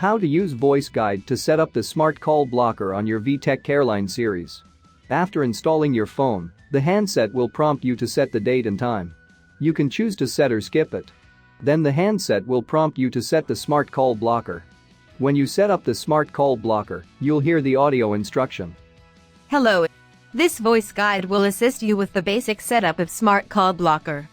How to use voice guide to set up the smart call blocker on your VTech Careline Series. After installing your phone, the handset will prompt you to set the date and time. You can choose to set or skip it. Then the handset will prompt you to set the smart call blocker. When you set up the smart call blocker, you'll hear the audio instruction. Hello. This voice guide will assist you with the basic setup of smart call blocker.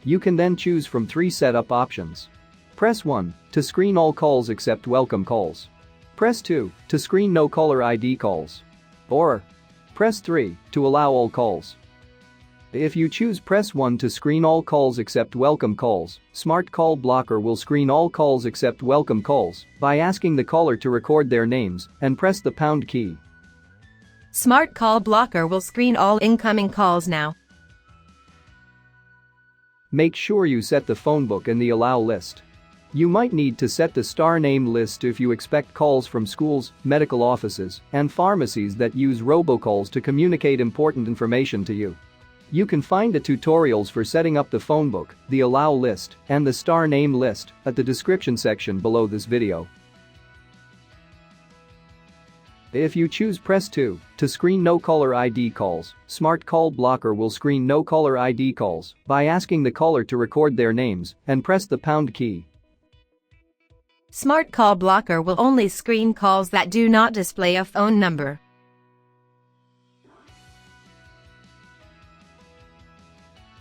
You can then choose from 3 setup options. Press 1 to screen all calls except welcome calls. Press 2 to screen no caller ID calls. Or press 3 to allow all calls. If you choose press 1 to screen all calls except welcome calls, Smart Call Blocker will screen all calls except welcome calls by asking the caller to record their names and press the pound key. Smart Call Blocker will screen all incoming calls now. Make sure you set the Phonebook in the allow list. You might need to set the star name list if you expect calls from schools, medical offices, and pharmacies that use robocalls to communicate important information to you. You can find the tutorials for setting up the Phonebook, the allow list, and the star name list at the description section below this video. If you choose press 2 to screen no caller ID calls, Smart Call Blocker will screen no caller ID calls by asking the caller to record their names and press the pound key. Smart Call Blocker will only screen calls that do not display a phone number.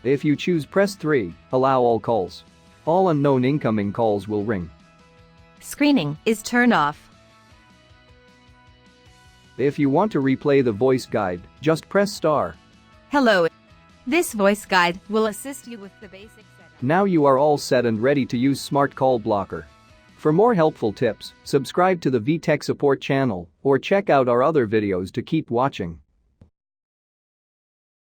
If you choose press 3, allow all calls. All unknown incoming calls will ring. Screening is turned off. If you want to replay the voice guide, just press star. Hello. This voice guide will assist you with the basic setup. Now you are all set and ready to use Smart Call Blocker. For more helpful tips, subscribe to the VTech support channel or check out our other videos to keep watching.